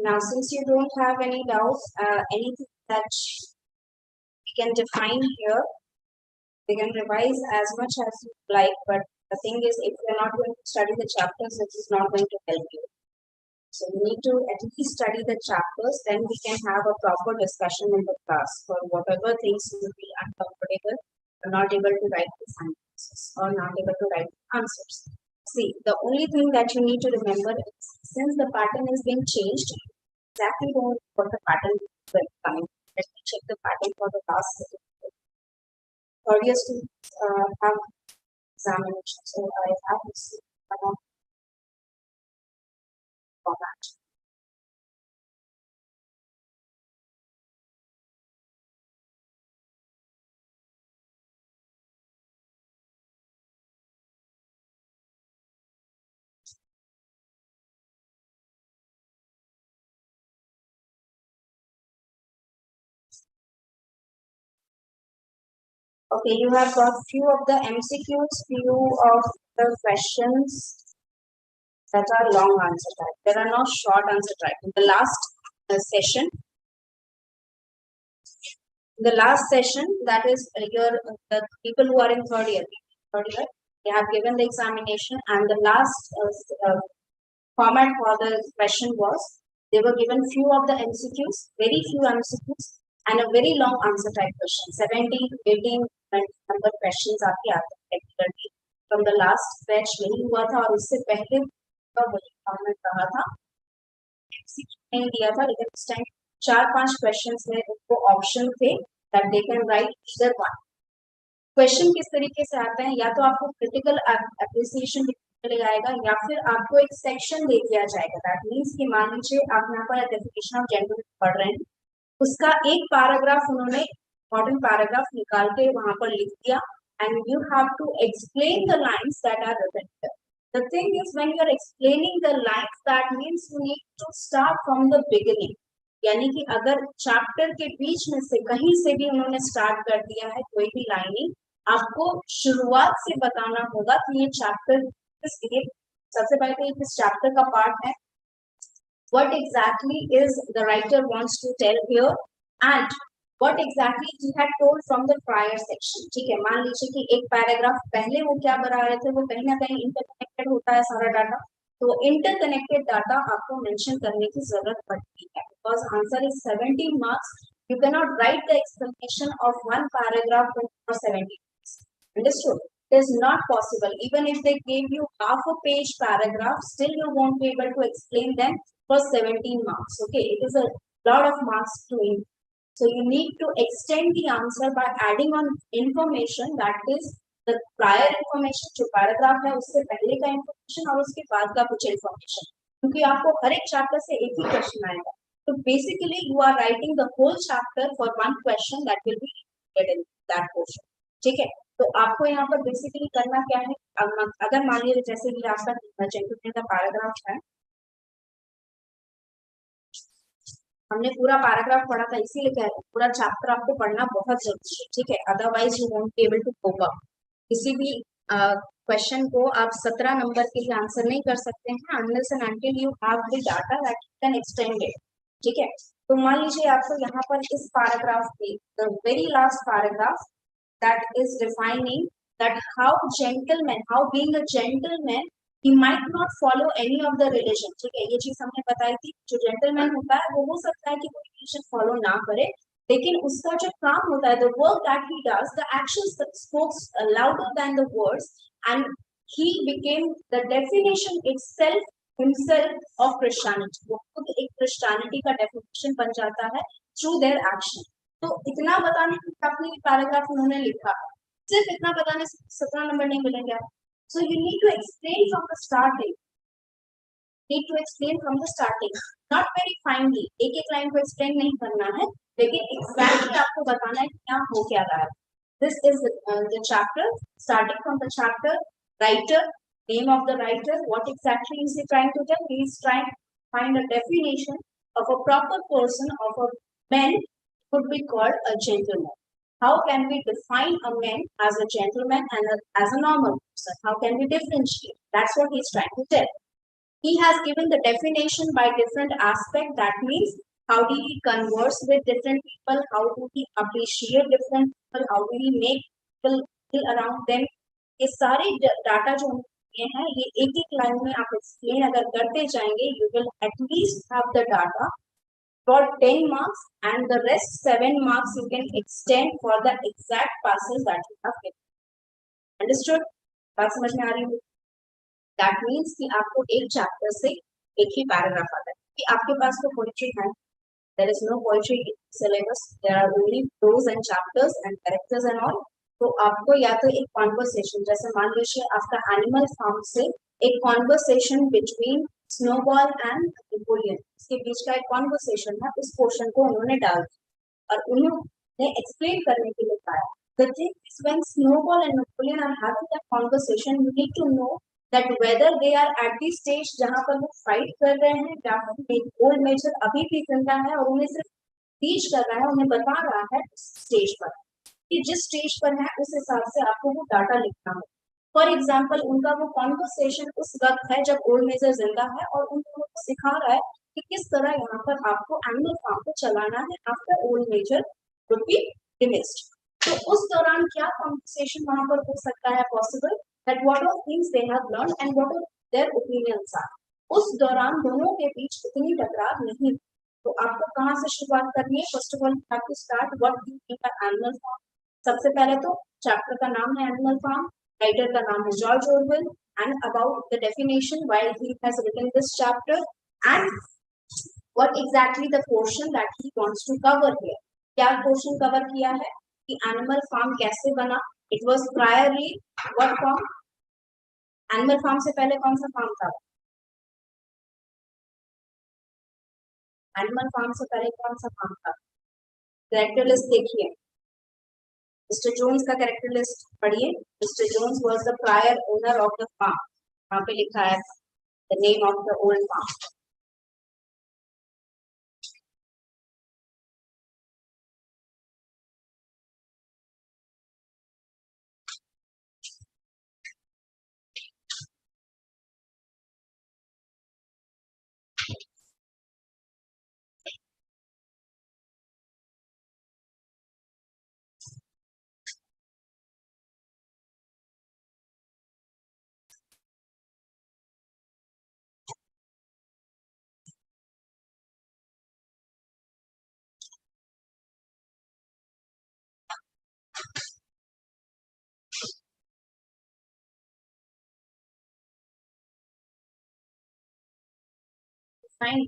Now, since you don't have any doubts, anything that we can define here, we can revise as much as you like, but the thing is, if you're not going to study the chapters, it is not going to help you. So you need to at least study the chapters, then we can have a proper discussion in the class for whatever things you feel uncomfortable or not able to write the sentences or not able to write the answers. See, the only thing that you need to remember is, since the pattern is being changed, exactly don't know what the pattern is coming. Let me check the pattern for the last certificate. Third year students have examination, so I have received format. Okay, you have got few of the MCQs, few of the questions that are long answer type. There are no short answer type. In the last session, that is the people who are in third year, they have given the examination, and the last format for the question was, they were given few of the MCQs, very few MCQs, and a very long answer type question. 17 to 18 number questions आपके आते हैं particularly from the last batch नहीं हुआ था, और उससे पहले का वही फॉर्मेट रहा था, MCQ नहीं दिया था, लेकिन इस टाइम 4-5 क्वेश्चंस में उनको ऑप्शन थे that they can write either one. Question किस तरीके से आते हैं, या तो आपको क्रिटिकल एप्रिसिएशन चलेगा आएगा, या फिर आपको एक सेक्शन दे दिया जाएगा. दैट मींस कि मान लीजिए आप यहाँ पर डेफिनेशन ऑफ जेंडर पढ़ रहे हैं, उसका एक पैराग्राफ उन्होंने इम्पोर्टेंट पैराग्राफ निकाल के वहां पर लिख दिया, and you have to explain the lines that are written here. The thing is when you are explaining the lines, that means you need to start from the beginning. यानी कि अगर chapter के बीच में से कहीं से भी उन्होंने स्टार्ट कर दिया है कोई भी लाइनिंग, आपको शुरुआत से बताना होगा कि ये चैप्टर सबसे पहले तो इस चैप्टर का पार्ट है, what exactly is the writer wants to tell here and what exactly he had told from the prior section. ठीक है, मान लीजिए कि एक पैराग्राफ पहले वो क्या बता रहे थे, वो कहीं ना कहीं इंटरकनेक्टेड होता है सारा डाटा, तो इंटरकनेक्टेड डाटा आपको मेंशन करने की जरूरत पड़ती है, because answer is 17 marks. You can not right the explanation of one paragraph for 17 marks. Understood? It is not possible. Even if they gave you half a page paragraph, still you won't be able to explain them for 17 marks. Okay, it is a lot of marks to it. So you need to extend the answer by adding on information, that is the prior information जो paragraph है उससे पहले का information और उसके बाद का कुछ information, क्योंकि आपको हर एक chapter से एक ही question आएगा. So basically you are writing the whole chapter for one question that will be included in that portion. ठीक है, तो आपको यहाँ पर बेसिकली करना क्या है, अगर मान लीजिए जैसे कि आपका जेंडर का पैराग्राफ है, हमने पूरा पैराग्राफ पढ़ा था, इसीलिए कह रहे हैं पूरा चैप्टर आपको पढ़ना बहुत जरूरी है. ठीक है, otherwise you won't be able to cope up. किसी भी क्वेश्चन को आप 17 नंबर के लिए आंसर नहीं कर सकते हैं unless and until you have the data that can extend it. ठीक है, तो मान लीजिए आपको यहाँ पर इस पैराग्राफ के the very last paragraph that is defining that how gentleman, how being a gentleman, he might not follow any of the religion. ठीक है, ये चीज हमने बताई थी, जो gentleman होता है वो हो सकता है कि कोई religion follow ना करे, लेकिन उसका जो काम होता है, the work that he does, the actions that spoke louder than the words, and he became the definition itself himself of Christianity. वो खुद एक Christianity का definition बन जाता है through their action. तो इतना बताने की अपनी पैराग्राफ उन्होंने लिखा, सिर्फ इतना बताने से 17 नंबर नहीं मिलेंगे आप. So you need to explain from the starting, not very finally, एक एक लाइन को एक्सप्लेन नहीं करना है, लेकिन एग्जैक्टली आपको बताना है क्या हो क्या रहा है. This is the chapter, starting from the chapter, writer, name of the writer, what exactly is he trying to tell? He is trying to find a definition of a proper person, of a man could be called a gentleman. How can we define a man as a gentleman and as a normal person? How can we differentiate? That's what he's trying to tell. He has given the definition by different aspect. That means how do we converse with different people, how do we appreciate different people, how do we make people feel around them. ये सारे data जो ये हैं ये एक एक line में आप एक्सप्लेन अगर करते जाएंगे, you will at least have the data for 10 marks, and the rest 7 marks you can extend for the exact passes that you have given. Understood? बात समझ में आ रही है? That means कि आपको एक चैप्टर से एक ही पैराग्राफ आता है कि आपके पास तो पोएट्री है, there is no poetry syllabus, there are only prose and chapters and characters and all. तो आपको या तो एक कॉन्वर्सेशन, जैसे मान लीजिए आपका एनिमल फार्म से एक conversation between snowball and Napoleon, इसके बीच का एक कॉन्वर्सेशन है, उस पोर्शन को उन्होंने डाल दिया और उन्होंने एक्सप्लेन करने के लिए कहा. The thing is, when Snowball and Napoleon are having that conversation, you need to know that whether they are at the stage जहाँ पर वो फाइट कर रहे हैं, या फिर ओल्ड मेजर अभी भी जिंदा है और उन्हें सिर्फ टीच कर रहा है, उन्हें बता रहा है स्टेज पर कि जिस स्टेज पर है उस हिसाब से आपको वो डाटा लिखना हो. फॉर एग्जाम्पल, उनका वो कॉन्वर्सेशन उस वक्त है जब ओल्ड मेजर जिंदा है और उनको सिखा रहा है कि किस तरह यहाँ पर आपको एनिमल फार्म को चलाना है after old major would be dismissed. तो उस दौरान क्या कॉन्वर्सेशन वहां पर हो सकता है possible, that what all things they have learn and what all their opinions are. उस दौरान दोनों के बीच इतनी टकरार नहीं. तो आपको कहाँ से शुरुआत करनी है? First of all you have to start what do you mean by animal farm. सबसे पहले तो चैप्टर का नाम है एनिमल फार्म, राइटर का नाम है George Orwell, and about the definition why he has written this chapter and what exactly the portion that he wants to cover here. क्या पोर्शन कवर किया है कि एनिमल फार्म कैसे बना. It was priorly what farm? Animal farm से पहले कौन सा फार्म था? एनिमल फार्म से पहले कौन सा फार्म था? कैरेक्टर लिस्ट देखिए, मिस्टर जोन्स का कैरेक्टर लिस्ट पढ़िए. Mister Jones was the prior owner of the farm. वहां पे लिखा है the name of the old farm. Fine.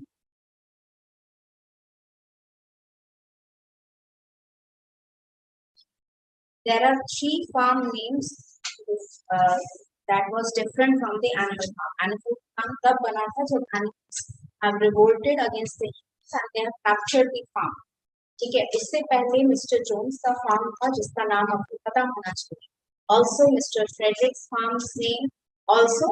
There are 3 farm names that was different from the animal farm. Animal farm तब बना था जब animals have revolted against the humans and they have captured the farm. ठीक है, इससे पहले mister Jones का farm था जिसका नाम आपको पता होना चाहिए. Also Mr. Frederick's farm's name, also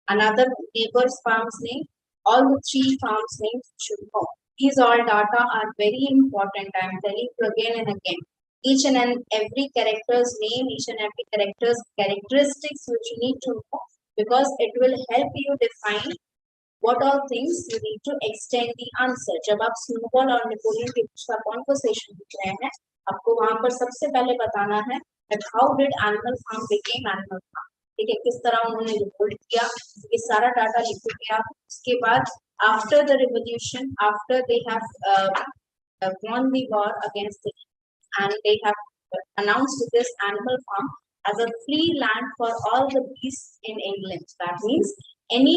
another neighbor's farm's name. All the 3 farms names should know. These all data are very important. I am telling you again and again. Each and every character's name, each and every character's characteristics which you need to know, because it will help you define what all things you need to extend the answer. जब आप snowball और Napoleon के बीच का conversation लिख रहे हैं, आपको वहां पर सबसे पहले बताना है that how did animal farm became animal farm. ठीक है, किस तरह उन्होंने रिवोल्ट किया, ये सारा डाटा लिखोगे आप. उसके बाद after the revolution, after they have won the war against the, and they have announced this animal farm as a free land for all the beasts in England. That means any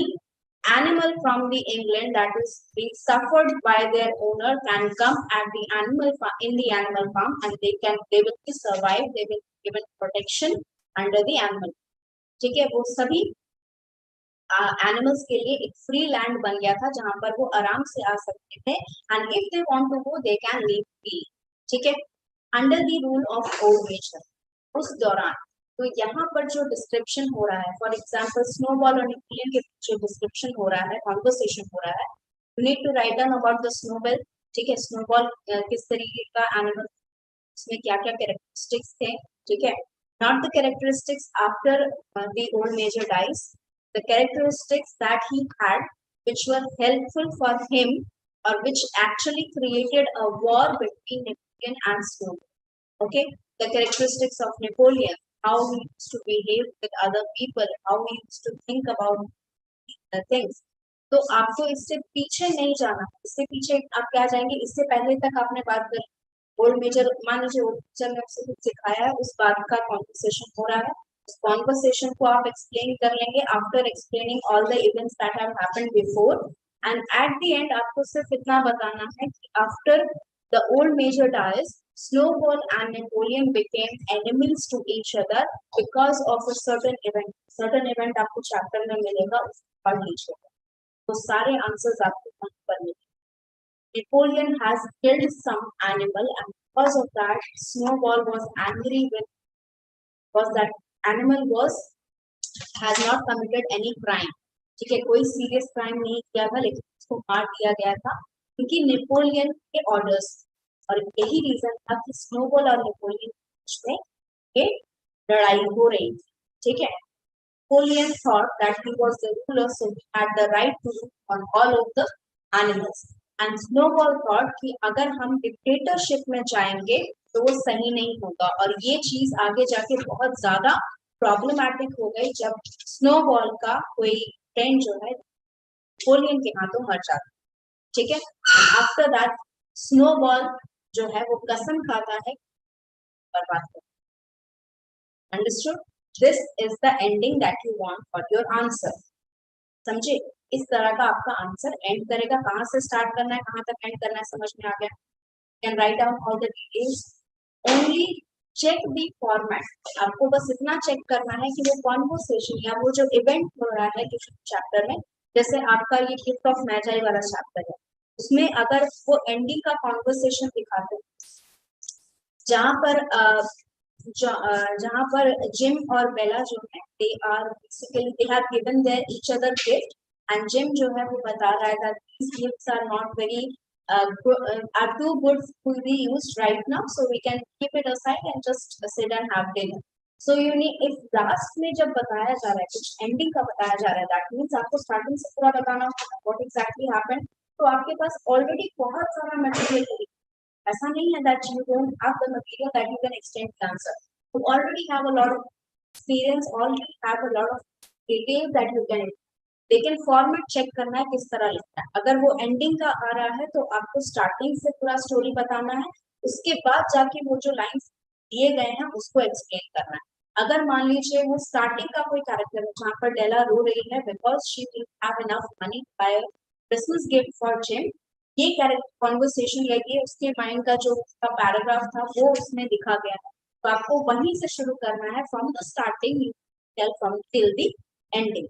animal from the England that is being suffered by their owner can come at the animal farm, in the animal farm, and they will be survive, they will be given protection under the animal. ठीक है, वो सभी animals के लिए एक free land बन गया था जहां पर वो आराम से आ सकते थे, and if they want to go they can leave free. ठीक है, under the rule of old Major. उस दौरान तो यहाँ पर जो डिस्क्रिप्शन हो रहा है, फॉर एग्जांपल स्नोबॉल और नेपोलियन के जो डिस्क्रिप्शन हो रहा है, कॉन्वर्सेशन हो रहा है, you need to write down about the Snowball. ठीक है, स्नोबॉल किस तरीके का एनिमल, उसमें क्या क्या कैरेक्टरिस्टिक्स थे. ठीक है, not the characteristics after the old major dies, the characteristics that he had which were helpful for him or which actually created a war between Napoleon and Snowball. Okay, the characteristics of Napoleon, how he used to behave with other people, how he used to think about the things. तो आपको इससे पीछे नहीं जाना, इससे पीछे आप क्या जाएंगे, इससे पहले तक आपने बात कर ओल्ड मेजर, मान लीजिए ओल्ड मेजर ने आपसे कुछ सिखाया है, उस बात का कॉन्वर्सेशन हो रहा है, उस कॉन्वर्सेशन को आप एक्सप्लेन कर लेंगे after explaining all the events that have happened before, and at the end आपको सिर्फ इतना बताना है कि after the old Major dies, Snowball and Napoleon became enemies to each other because of a certain event. Certain event आपको chapter में मिलेगा, उसको पढ़ लीजिएगा, तो सारे आंसर्स आपको वहां पर मिलेंगे. Napoleon has killed some animal and because of that Snowball was angry with, because that animal was has not committed any crime. ठीक है, कोई सीरियस क्राइम नहीं किया था लेकिन उसको मार दिया गया था क्योंकि नेपोलियन के ऑर्डर्स, और यही रीजन था कि स्नोबॉल और नेपोलियन के बीच में ये लड़ाई हो रही थी. ठीक है, Napoleon thought that he was the ruler, so he had the right to rule on all of the animals. And Snowball thought कि अगर हम डिक्टेटरशिप में जाएंगे तो वो सही नहीं होगा, और ये चीज आगे जाके बहुत ज्यादा प्रॉब्लमैटिक हो गई जब स्नोबॉल का कोई फ्रेंड जो है नेपोलियन के हाथों मर जाता. ठीक है, आफ्टर दैट स्नोबॉल जो है वो कसम खाता है बर्बाद कर. Understood? This is the ending that you want for your answer. समझे? इस तरह का आपका आंसर एंड करेगा. कहां से स्टार्ट करना है, कहां तक एंड करना है, समझ में आ गया? Can write down all the details. Only check the format. आपको बस इतना चेक करना है कि वो कॉन्वर्सेशन या वो जो इवेंट हो रहा है किसी चैप्टर में, जैसे आपका ये गिफ्ट ऑफ मैजाई वाला चैप्टर है, उसमें अगर वो एंडिंग का कॉन्वर्सेशन दिखाते हैं जहां पर जिम और बेला जो है they are basically they have given their each other gift, and Jim जो है वो बता रहा है that these gifts are not very are too good to be used right now, so we can keep it aside and just sit and have dinner. So you need, if last में जब बताया जा रहा है, कुछ ending का बताया जा रहा है, that means आपको starting से पूरा बताना होगा what exactly happened. तो आपके पास already बहुत सारा material है. ऐसा नहीं है that you don't have the material that you can extend the answer. You already have a lot of experience, already have a lot of details that you can. लेकिन format check करना है किस तरह लिखना है. अगर वो एंडिंग का आ रहा है तो आपको स्टार्टिंग से पूरा स्टोरी बताना है, उसके बाद जाके वो जो लाइंस दिए गए हैं उसको एक्सप्लेन करना है. अगर मान लीजिए वो स्टार्टिंग का कोई कैरेक्टर है जहाँ पर डेला रो रही है because she didn't have enough money to buy Christmas gift for Jim, ये कैरेक्टर कॉन्वर्सेशन या ये उसके माइंड का जो उसका पैराग्राफ था वो उसमें दिखा गया है, तो आपको वहीं से शुरू करना है from the starting from till the ending.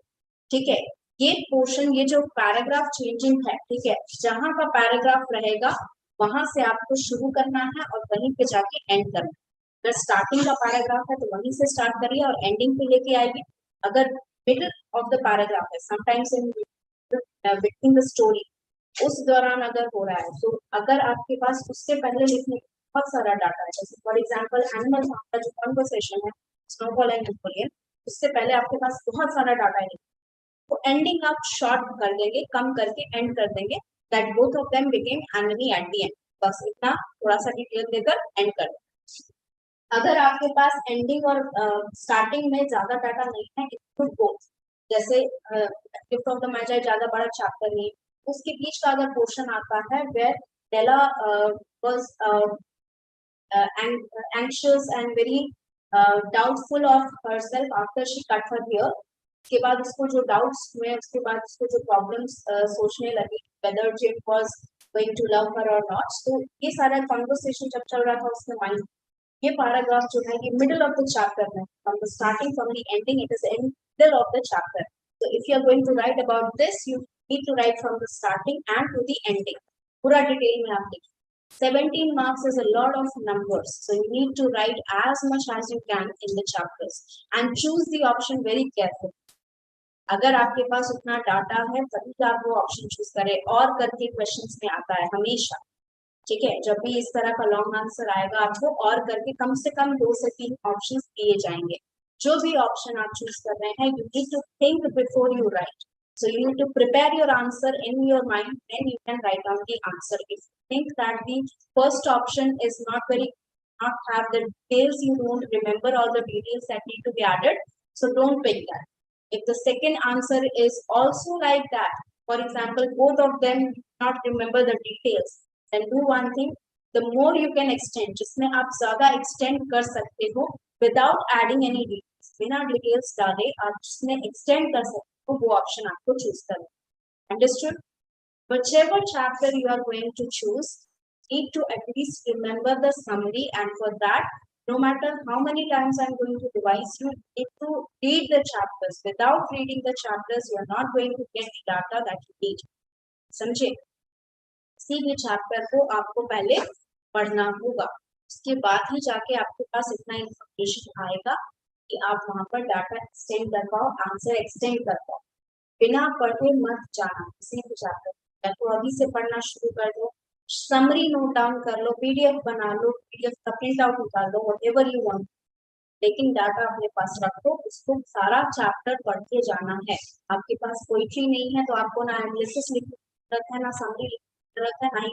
ठीक है, ये पोर्शन, ये जो पैराग्राफ चेंजिंग है, ठीक है, जहां का पैराग्राफ रहेगा वहां से आपको शुरू करना है और वहीं पे जाके एंड करना है. अगर स्टार्टिंग का पैराग्राफ है तो वहीं से स्टार्ट करिए और एंडिंग पे लेके आइए. अगर मिडिल ऑफ द पैराग्राफ है, sometimes in between the story, उस दौरान अगर हो रहा है, तो अगर आपके पास उससे पहले लिखने बहुत सारा डाटा है, जैसे फॉर एग्जाम्पल एनिमल का जो कॉन्वर्सेशन है स्नोबॉल एंड नेपोलियन, उससे पहले आपके पास बहुत सारा डाटा है, तो एंडिंग आप शॉर्ट कर देंगे, कम करके एंड कर देंगे that both of them became enemy eight the and. बस इतना थोड़ा सा डिटेल देकर एंड कर देंगे. अगर आपके पास एंडिंग और स्टार्टिंग में ज्यादा डाटा नहीं है, इट कुड गो, जैसे गिफ्ट ऑफ द मैजाई ज्यादा बड़ा चैप्टर नहीं, उसके बीच का अगर पोर्शन आता है where Della was anxious and very doubtful of herself after she cut her hair, उसके बाद उसको जो डाउट्स हुए, उसके बाद उसको जो प्रॉब्लम्स सोचने लगी whether Jim was going to love her or not, तो ये सारा कॉन्वर्सेशन जब चल रहा था उसके माइंड, ये पैराग्राफ जो है ये मिडिल ऑफ द चैप्टर में, from the starting from the ending it is in middle of the chapter. So if you are going to write about this, you need to write from the starting and to the ending. पूरा detail में आप लिखिए. 17 marks is a lot of numbers, so you need to write as much as you can in the chapters and choose the option very carefully. अगर आपके पास उतना data है तभी आप वो ऑप्शन चूज करें. और करके क्वेश्चंस में आता है हमेशा, ठीक है, जब भी इस तरह का लॉन्ग आंसर आएगा आपको और करके कम से कम 2 से 3 ऑप्शंस दिए जाएंगे. जो भी ऑप्शन आप चूज कर रहे हैं, you need to think before you write. So you need to prepare your answer in your mind, then you can write down the answer. If you think that the first option is not have the details, you don't remember all the details that need to be added, so don't pick that. If the second answer is also like that, for example, both of them not remember the details, then do one thing, the more you can extend, जिसमें आप ज़्यादा extend कर सकते हो without adding any details, बिना details डाले आप जिसमें extend कर सकते हो वो option आपको choose करना है. Understood? Whichever chapter you are going to choose, need to at least remember the summary, and for that, no matter how many times I'm going to revise, you need to read the chapters. Without reading the chapters, you are not going to get the data that you need. समझे? किसी भी chapter को आपको पहले पढ़ना होगा, उसके बाद ही जाके आपके पास इतना इंफॉर्मेशन आएगा कि आप वहां पर डाटा एक्सटेंड कर पाओ, आंसर एक्सटेंड कर पाओ. बिना पढ़े मत जाना किसी भी चैप्टर, या तो अभी से पढ़ना शुरू कर दो, समरी नोट डाउन कर लो, पीडीएफ बना लो, पीडीएफ का प्रिंट आउट निकाल लो, व्हाटएवर यू वांट, लेकिन डाटा अपने पास रखो, उसको सारा चैप्टर पढ़ के जाना है. आपके पास पोइट्री नहीं है तो आपको ना एनालिसिस लिखने की जरूरत है, ना समरी लिखने की जरूरत है, ना ही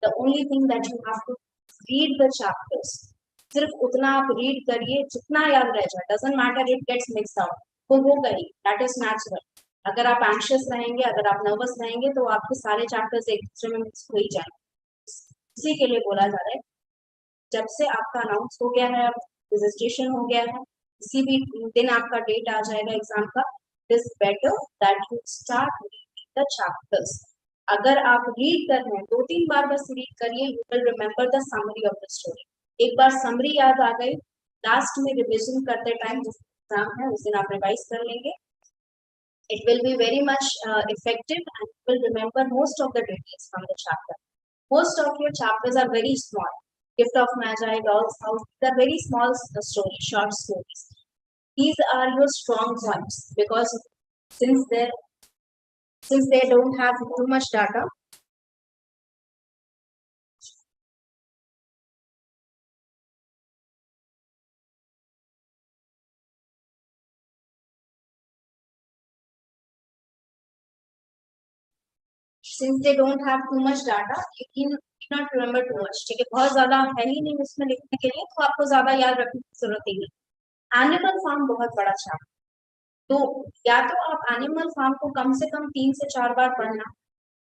the only thing that you have to read the chapters. सिर्फ उतना आप रीड करिए जितना याद रह जाए, doesn't matter it gets mix out, वो करिए, दैट इज नेचुरल. अगर आप एंशियस रहेंगे, अगर आप नर्वस रहेंगे तो आपके सारे चैप्टर्स एक दूसरे में मिक्स हो ही जाएंगे. इसी के लिए बोला जा रहा है, जब से आपका अनाउंस हो गया है, रजिस्ट्रेशन हो गया है, किसी भी दिन आपका डेट आ जाएगा एग्जाम का, it is better that you start reading the chapters. अगर आप रीड कर रहे हैं, 2-3 बार बस रीड करिए, you will remember the summary of the story. एक बार समरी याद आ गई, लास्ट में रिविजन करते टाइम जिस एग्जाम है उस दिन आप रिवाइज कर लेंगे. It will be very much effective, and you will remember most of the details from the chapter. Most of your chapters are very small. Gift of Magi, Doll's House, these are very small stories, short stories. These are your strong points because since they don't have too much data, you cannot remember too much. ठीक है, बहुत ज्यादा है ही नहीं उसमें लिखने के लिए, तो आपको ज्यादा याद रखने की जरूरत ही नहीं. एनिमल फार्म बहुत बड़ा चैप्टर, तो या तो आप एनिमल फार्म को कम से कम 3 से 4 बार पढ़ना.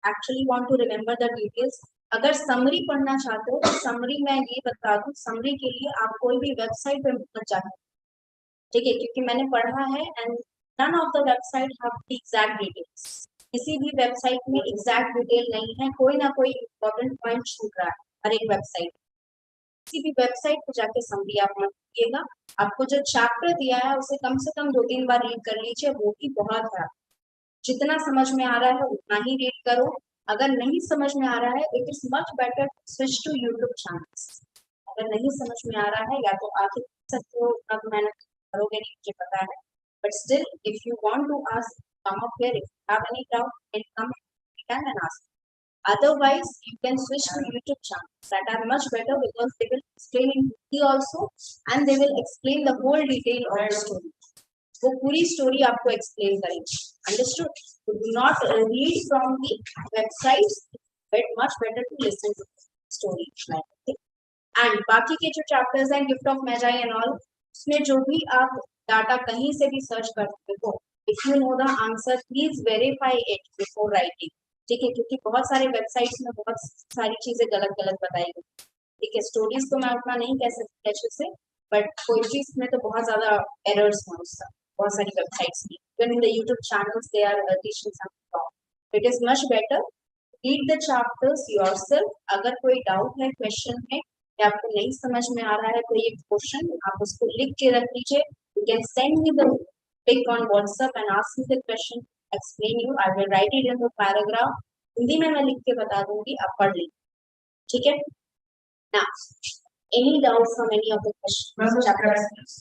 Actually want to remember the details. अगर समरी पढ़ना चाहते हो तो समरी मैं ये बता दूं, समरी के लिए आप कोई भी वेबसाइट पे मत जाना, ठीक है, क्योंकि मैंने पढ़ा है and none of the website have the exact details. किसी भी वेबसाइट में एग्जैक्ट डिटेल नहीं है, कोई ना कोई इंपॉर्टेंट पॉइंट छूट रहा है हर एक वेबसाइट. किसी भी वेबसाइट पर जाके समरी आप मत कीजिएगा. आपको जो चैप्टर दिया है उसे कम से कम 2-3 बार रीड कर लीजिए, वो भी बहुत है. जितना समझ में आ रहा है उतना ही रीड करो. अगर नहीं समझ में आ रहा है, it is much better switch to YouTube channels. अगर नहीं समझ में आ रहा है, या तो आप सकते हो, उतना तो मेहनत करोगे नहीं, मुझे पता है, but still if you want to ask, come up here. If you have any doubt, can come and ask. Otherwise, you can switch to YouTube channels that are much better because they will explain in Hindi also, and they will explain the whole detail of the story. वो पूरी story आपको explain करेंगे. Understood? तो do not read from the websites, but much better to listen to story. And बाकी के जो chapters हैं, gift of Magi and all, उसमें जो भी आप डाटा कहीं से भी सर्च करते हो, if you know the answer, please verify it before writing. ठीक है, क्योंकि बहुत सारे वेबसाइट्स में बहुत सारी चीजें गलत गलत बताई गई. ठीक है, स्टोरीज तो मैं उतना नहीं कह सकती अच्छे से, बट पोएट्रीज में तो बहुत ज्यादा एरर्स हैं उसका, बहुत सारी वेबसाइट्स में. even in the YouTube channels they are teaching something wrong. It is much better read the chapters yourself. अगर कोई डाउट है, क्वेश्चन है, या आपको नहीं समझ में आ रहा है कोई एक क्वेश्चन, आप उसको लिख के रख लीजिए. You can send me the pic on WhatsApp and ask me the question, explain you. I will write it in the paragraph. Hindi में मैं लिख के बता दूंगी, आप पढ़ लीजिए. ठीक है. Now, any doubts from any of the questions?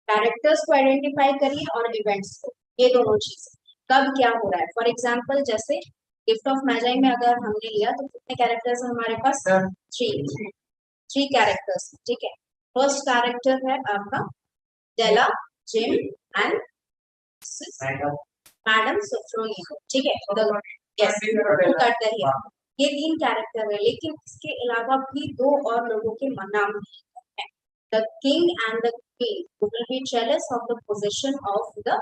Characters को आइडेंटिफाई करिए और इवेंट्स को, ये दोनों चीजें कब क्या हो रहा है. फॉर एग्जांपल जैसे गिफ्ट ऑफ मैजाई में अगर हमने लिया तो कितने कैरेक्टर्स हैं हमारे पास? 3 कैरेक्टर्स. ठीक है. फर्स्ट कैरेक्टर है आपका डेला, Jim and मैडम सोफ्रोनी, ठीक है, यस करते हैं, ये 3 कैरेक्टर है, लेकिन इसके अलावा भी 2 और लोगों के नाम हैं, the king and the queen who will be jealous of the position of the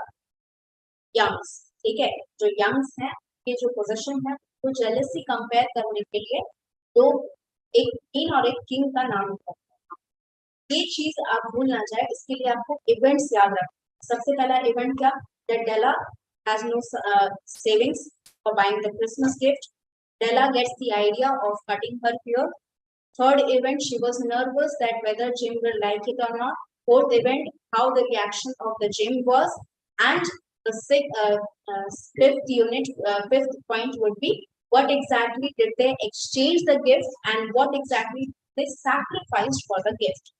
youngs, ठीक है, जो यंग्स हैं ये जो पोजीशन है वो जेलसी कंपेयर करने के लिए दो, एक क्वीन और एक किंग का नाम होता है। ये चीज आप भूल ना जाए, इसके लिए आपको इवेंट्स याद रखना। सबसे पहला इवेंट क्या, that Della has no savings for buying the Christmas gift. Della gets the idea of cutting her hair. Third event, she was nervous that whether Jim will like it or not. Fourth event, how the reaction of the Jim was. And the fifth point would be what exactly did they exchange the gift and what exactly they sacrificed for the gift.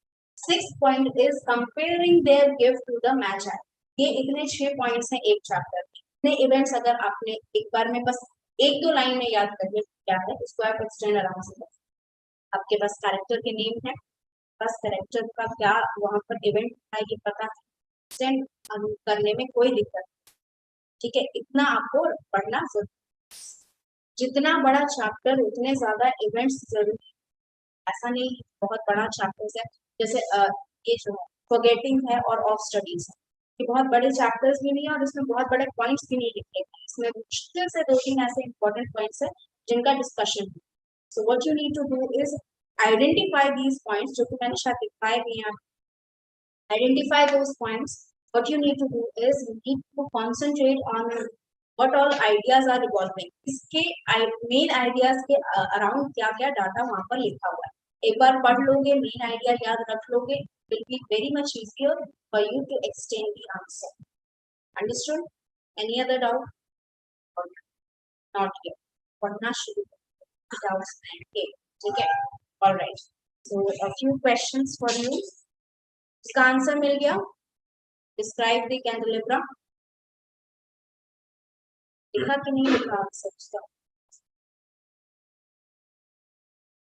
Sixth point is comparing their gift to the Magi. ये इतने 6 points हैं एक chapter में। इतने events अगर आपने एक बार में बस 1-2 लाइन में याद कर लिया क्या है, इसको आप एक्सटेंड आराम से कर, आपके पास कैरेक्टर के नेम है, बस कैरेक्टर का क्या वहां पर इवेंट है ये पता है, एक्सटेंड करने में कोई दिक्कत, ठीक है, इतना आपको पढ़ना जरूरी। जितना बड़ा चैप्टर उतने ज्यादा इवेंट्स जरूरी, ऐसा नहीं बहुत बड़ा चैप्टर्स है, जैसे ये जो फॉरगेटिंग है और ऑफ स्टडीज है, ये बहुत बड़े चैप्टर्स भी नहीं है और इसमें बहुत बड़े पॉइंट्स भी नहीं लिखे हैं, इसमें मुश्किल से 2-3 ऐसे इंपॉर्टेंट पॉइंट्स है जिनका डिस्कशन है। So what you need to do is identify these points, जो कि मैंने शायद दिखाए भी हैं, identify those points. What you need to do is you need to concentrate on what all ideas are revolving, इसके मेन आइडियाज के around क्या क्या डाटा वहां पर लिखा हुआ है, एक बार पढ़ लोगे, मेन आइडिया याद रख लोगे, will be very much easier for you to extend the answer. Understood? Any other doubt? Not yet. पढ़ना शुरू करो, doubts नहीं, ठीक है? All right. So a few questions for you. इसका आंसर मिल गया? Describe the candelabra. लिखा कि नहीं लिखा आंसर उसका?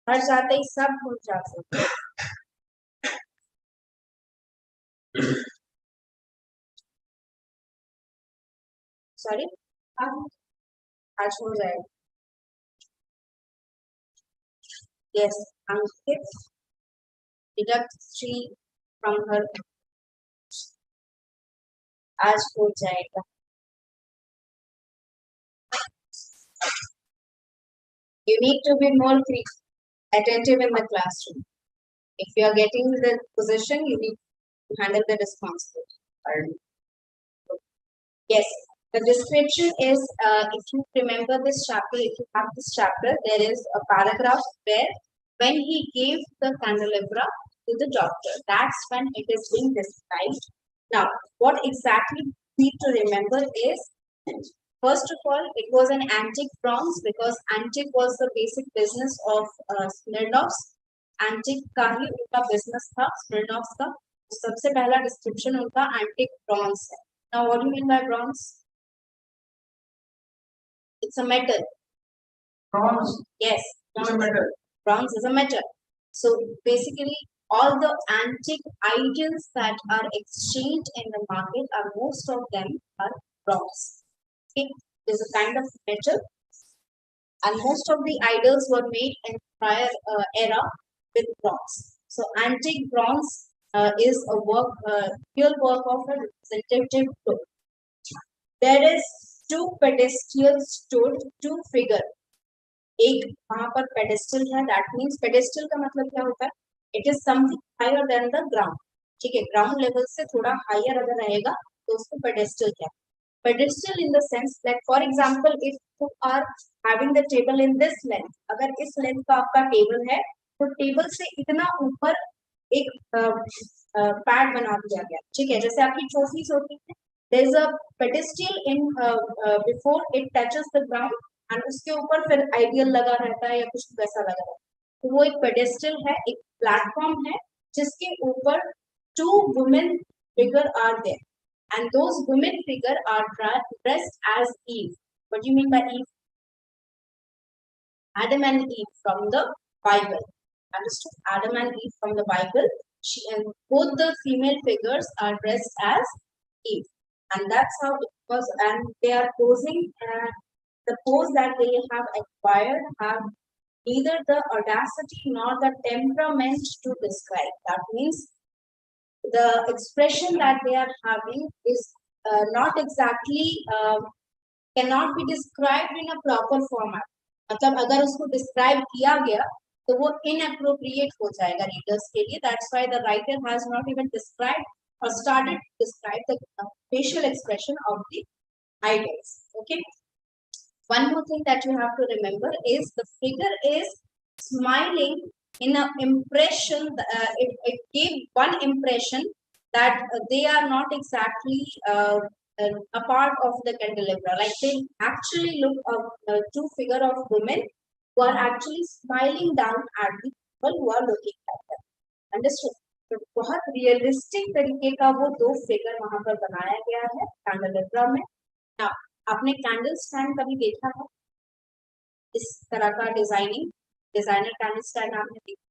हर जाते ही सब भूल जाते हैं। सॉरी, आज हो जाएगा। Yes, Ankit deduct 3 from her. आज हो जाएगा। You need to be more attentive in the classroom. If you are getting the position, you need to handle the responsibility. Yes, the description is, if you remember this chapter, if you have this chapter, there is a paragraph where when he gave the candelabra to the doctor, that's when it is being described. Now, what exactly you need to remember is, first of all, it was an antique bronze because antique was the basic business of Smirnovs. Antique का ही उनका business था, Smirnovs का। सबसे पहला description उनका antique bronze है। Now, what do you mean by bronze? It's a metal. Bronze. Yes. It's a metal. Bronze is a metal. So basically, all the antique items that are exchanged in the market are most of them are bronze. It is a kind of metal, and most of the idols were made in prior era with bronze. So antique bronze is a work, real work of a representative group. There is 2 pedestals stood, 2 figure. एक वहां पर pedestal है, that means pedestal का मतलब क्या होता है? It is something higher than the ground. ठीक है, ground level से थोड़ा higher अगर रहेगा तो उसको pedestal क्या है? Pedestal in the sense that, for example, if you are having the table in this length, अगर इस length का आपका table है, तो table से इतना ऊपर एक पैड बना दिया गया, ठीक है, जैसे आपकी trophies होती है, there is a pedestal in before it touches the ground, and उसके ऊपर फिर आइडियल लगा रहता है या कुछ वैसा लगा रहता है, तो वो एक पेडेस्टल है, एक प्लेटफॉर्म है जिसके ऊपर 2 women figure are there, and those women figure are dressed as Eve. What do you mean by Eve? Adam and Eve from the Bible. Understood? Adam and Eve from the Bible. And both the female figures are dressed as Eve, and that's how it was. And they are posing, the pose that they have acquired have neither the audacity nor the temperament to describe. That means the expression that they are having is not exactly cannot be described in a proper format. मतलब अगर उसको describe किया गया तो वो inappropriate हो जाएगा readers के लिए. That's why the writer has not even described or started to describe the facial expression of the idols. Okay. One more thing that you have to remember is the figure is smiling in an impression. It gave one impression that they are not exactly a part of the candelabra. Like they actually look two figure of women who are actually smiling down at the people who are looking at them. Understood? तो बहुत realistic तरीके का वो दो figure वहां पर बनाया गया है कैंडेलेब्रा में. Now, आपने कैंडल स्टैंड कभी देखा है? इस तरह का डिजाइनर कैंडल स्टैंड आपने देखा?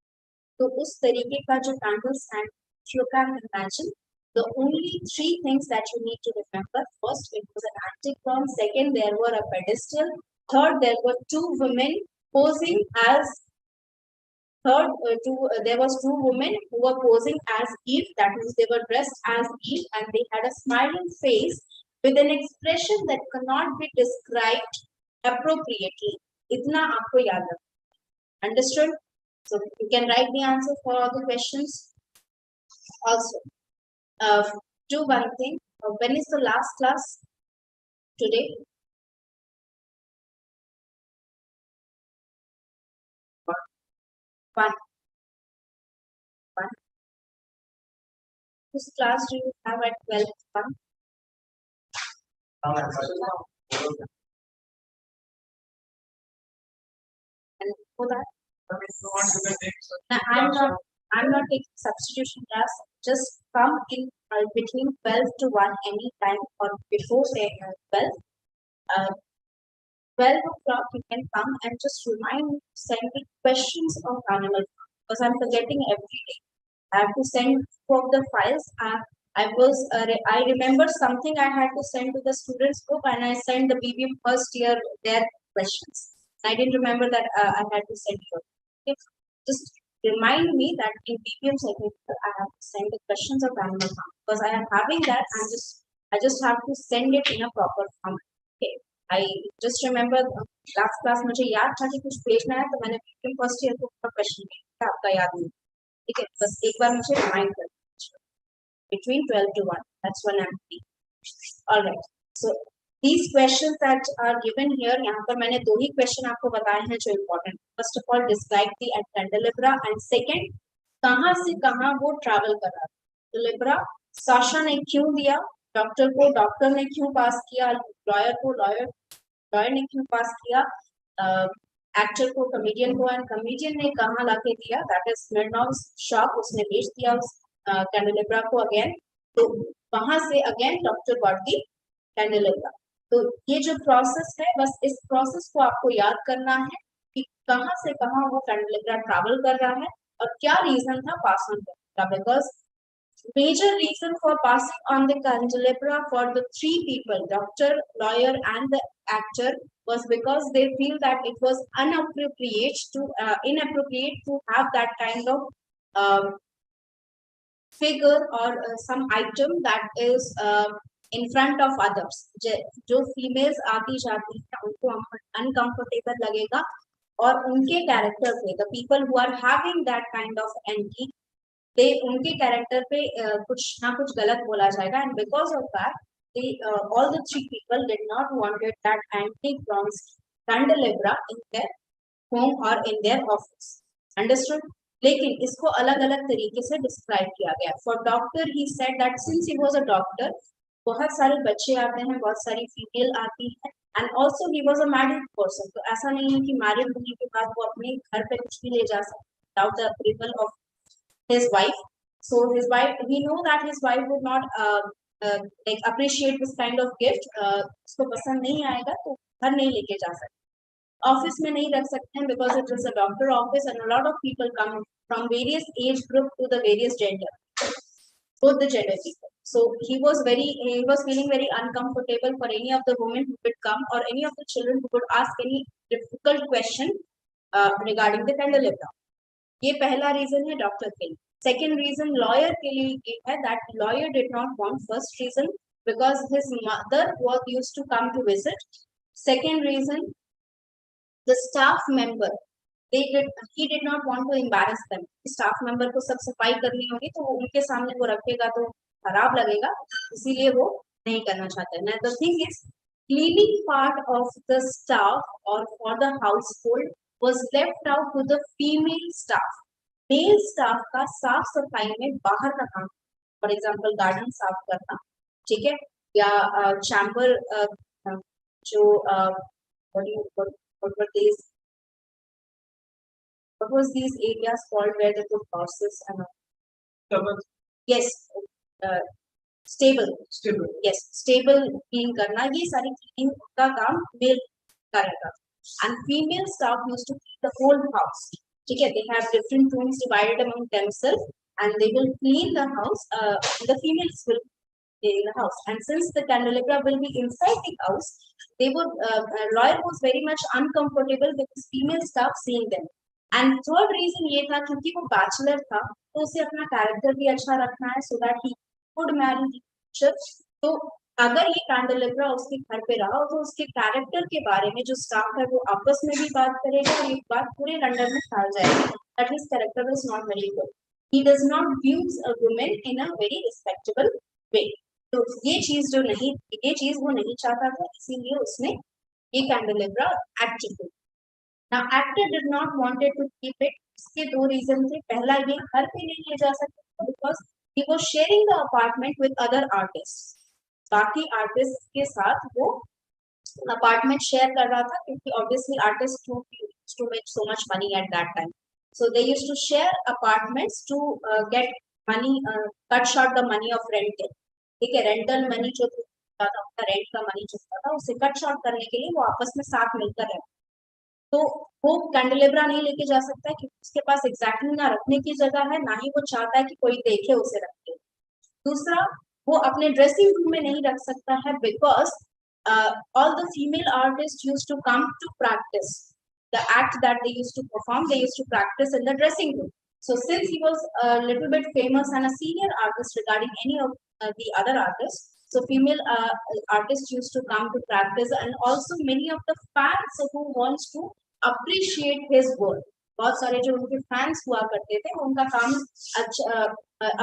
तो उस तरीके का जो candle stand, you can imagine the only three things that you need to remember. First, it was an antique drum. Second, there were a pedestal. Third, there were two women posing as. There was two women who were posing as Eve. That means they were dressed as Eve, and they had a smiling face with an expression that cannot be described appropriately. Itna aapko yaad rakho. Understood? So you can write the answer for all the questions. Also, do one thing. When is the last class today? One. Which class do you have at 12? One. And for that, now, I'm not taking substitution class. Just come in between 12 to 1 any time or before say 12. 12 o'clock you can come and just remind me to send me questions of animal farm, because I'm forgetting every day. I have to send two of the files. I remember something I had to send to the students group, and I sent the BBM first year their questions. I didn't remember that I had to send you. Okay? Just remind me that in BBM second year I have to send the questions of animal farm, because I am having that. I just have to send it in a proper format. Okay. I just remember last class मुझे याद था कि कुछ भेजना है, तो मैंने BBM first year को क्वेश्चन भेजा, आपका याद नहीं. ठीक है, बस एक बार मुझे रिमाइंड कर between 12 to 1. That's when I'm free. All right. So these questions that are given here, यहाँ पर मैंने दो ही क्वेश्चन आपको बताए हैं जो important. First of all, describe the candelabra, and second, कहाँ से कहाँ वो travel कर रहा है. Candelabra, साशा ने क्यों दिया डॉक्टर को, डॉक्टर ने क्यों पास किया लॉयर को, लॉयर ने क्यों पास किया एक्टर को, कॉमेडियन को, एंड कॉमेडियन ने कहाँ लाके दिया, दैट इज स्मिर्नोव्स शॉप, उसने बेच दिया उस कैंडेलेब्रा को अगेन. तो वहां से again doctor got the candelabra. तो ये जो प्रोसेस है, बस इस प्रोसेस को आपको याद करना है कि कहाँ से कहाँ वो कैंडेलेब्रा ट्रैवल कर रहा है और क्या रीजन था पास ऑन करने का. Because major reason for passing on the candelabra for the three people, doctor, lawyer, and the actor, was because they feel that it was inappropriate to have that kind of figure or some item that is in front of others. जो females आती जाती हैं उनको uncomfortable लगेगा, और उनके character पे, the people who are having that kind of antique, उनके कैरेक्टर पे कुछ ना कुछ गलत बोला जाएगा. And because of that all the three people did not wanted that antique bronze candelabra in their home or in their office. Understood? लेकिन इसको अलग अलग तरीके से डिस्क्राइब किया गया. For doctor he said that since he was a doctor, बहुत सारे बच्चे आते हैं, बहुत सारी फीमेल आती है, and also he was a married person. तो ऐसा नहीं है कि मैरिड होने के बाद वो अपने घर पे कुछ भी ले जा सकते without the approval of his wife. So his wife, we know that his wife would not like appreciate this kind of gift. उसको पसंद नहीं आएगा तो घर नहीं लेके जा सकते, ऑफिस में नहीं रख सकते हैं, because it is a doctor office and a lot of people come from various age group to the various gender, both the gender people. So he was feeling very uncomfortable for any of the women who would come or any of the children who would ask any difficult question regarding the candelabra. ये पहला reason है doctor के लिए. Second reason lawyer के लिए ये है that lawyer did not want. First reason because his mother was used to come to visit. Second reason the staff member he did not want to embarrass them. Staff member को सब सफाई करनी होगी तो वो उनके सामने वो रखेगा तो खराब लगेगा, इसीलिए वो नहीं करना चाहते. Now the thing is, cleaning part of the staff or for the household was left out to the female staff. Mail staff का साफ सफाई में बाहर का काम, फॉर एग्जाम्पल गार्डन साफ करना, ठीक है, या चैम्बर जो what was these areas called where they put horses and yes, stable yes, stable clean करना, ये सारी cleaning का काम मेल करेगा. And female staff used to clean the whole house. ठीक है, they have different rooms divided among themselves and they will clean the house. The females will clean the house, and since the candelabra will be inside the house, they would lawyer was very much uncomfortable with his female staff seeing them. And third reason ये था क्योंकि वो bachelor था तो उसे अपना character भी अच्छा रखना है, so that he could marry the future. तो अगर ये कैंडेलेब्रा उसके घर पे रहा तो उसके कैरेक्टर के बारे में जो स्टाफ है वो आपस में भी बात करेगा और एक बात पूरे लंदन में फैल जाएगी that his character is not very good. He does not views a woman in a very respectable way. तो ये चीज वो नहीं चाहता था, इसीलिए उसने ये कैंडेलेब्रा एक्ट किया. Now actor did not wanted to keep it. इसके दो रीजन थे. पहला ये घर पे नहीं ले जा सकता because he was sharing the apartment with other artists. बाकी आर्टिस्ट के साथ वो अपार्टमेंट शेयर कर रहा था क्योंकि obviously artists used to make so much money at that time. So they used to share apartments to get money, cut short the money of rental. ठीक है, रेंटल मनी जो था उनका रेंट का मनी जो था उसे कट शॉर्ट करने के लिए वो आपस में साथ मिलकर रहते. तो वो कैंडेलेब्रा नहीं लेके जा सकता है क्योंकि उसके पास एग्जैक्टली ना रखने की जगह है, ना ही वो चाहता है कि कोई देखे उसे रखे. दूसरा, वो अपने ड्रेसिंग रूम में नहीं रख सकता है because all the female artist used to come to practice the act that they used to perform. They used to practice in the dressing room. So since he was a little bit famous and a senior artist regarding any of the other artists, so female artists used to come to practice, and also many of the fans who wants to appreciate his work. बहुत सारे जो उनके fans हुआ करते थे उनका काम अच्छा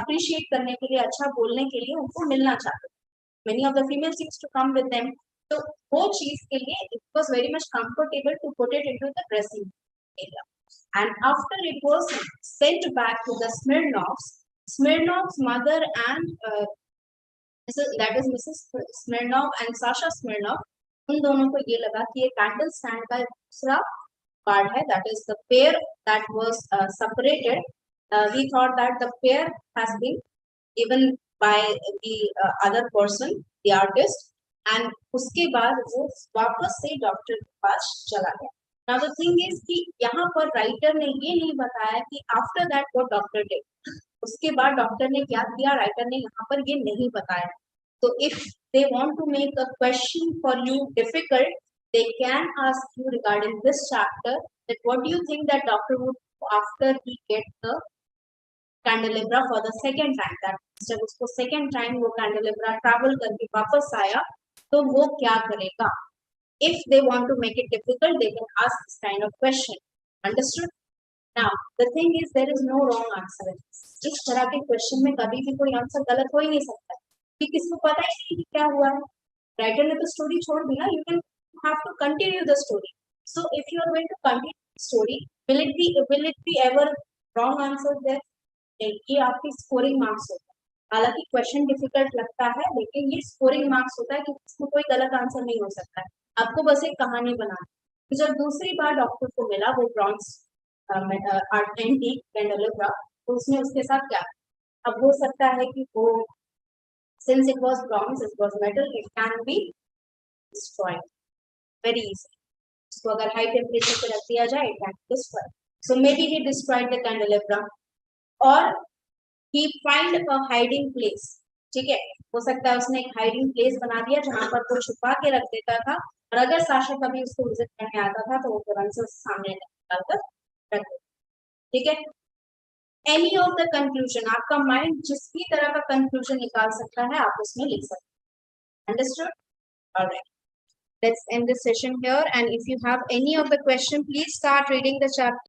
अप्रिशिएट करने के लिए, अच्छा बोलने के लिए उनको मिलना चाहते थे. Many of the females used to come with them. तो वो चीज के लिए it was very much comfortable to put it into the dressing area. And after it was sent back to the Smirnov's mother and that is Mrs. Smirnov and Sasha Smirnov, उन दोनों को ये लगा कि ये कैंडल स्टैंड का दूसरा part है, that is the pair that was separated. We thought that the pair has been given by the other person, the artist, and उसके बाद वो वापस से डॉक्टर के पास चला गया. Now the thing is कि यहाँ पर राइटर ने ये नहीं बताया कि after that what doctor did. उसके बाद डॉक्टर ने क्या किया, राइटर ने यहाँ पर ये नहीं बताया. So if they want to make a question for you difficult, they can ask you regarding this chapter that what do you think that doctor would do after he get the candelabra for the second time. That जब उसको second time वो candelabra travel करके वापस आया तो वो क्या करेगा. If they want to make it difficult, they can ask this kind of question. Understood? Now, the thing is, there is no wrong answer. इस तरह के क्वेश्चन में कभी भी कोई आंसर गलत हो ही नहीं सकता कि किसको पता ही नहीं कि क्या हुआ है. राइटर ने तो स्टोरी छोड़ दी ना. You can have to continue the story. So, if you are going to continue the story, will it be ever wrong answer there? ये आपकी स्कोरिंग मार्क्स होता है. हालांकि क्वेश्चन डिफिकल्ट लगता है लेकिन ये स्कोरिंग मार्क्स होता है कि इसमें कोई गलत आंसर नहीं हो सकता है. आपको बस एक कहानी बनानी. तो जब दूसरी बार डॉक्टर को मिला वो ब्रॉन्ज एंटीक कैंडेलेब्रा, तो उसने उसके साथ क्या, अब हो सकता है कि वो since it was bronze, it was metal, it can be destroyed very easily. इसको अगर हाई टेम्परेचर पे रख दिया जाए, it can be destroyed. So maybe he destroyed the candelabra or he find a hiding place. ठीक है, हो सकता है उसने एक हाइडिंग प्लेस बना दिया जहां पर वो छुपा के रख देता था, और अगर साशा कभी उसको विजिट करने आता था तो वो तुरंत से सामने निकाल कर रख देता। ठीक है, एनी ऑफ द कंक्लूजन, आपका माइंड जिस भी तरह का कंक्लूजन निकाल सकता है आप उसमें लिख सकते हैं। Understood? Alright, let's end this session here, and if you have any of the question, please start reading the chapter.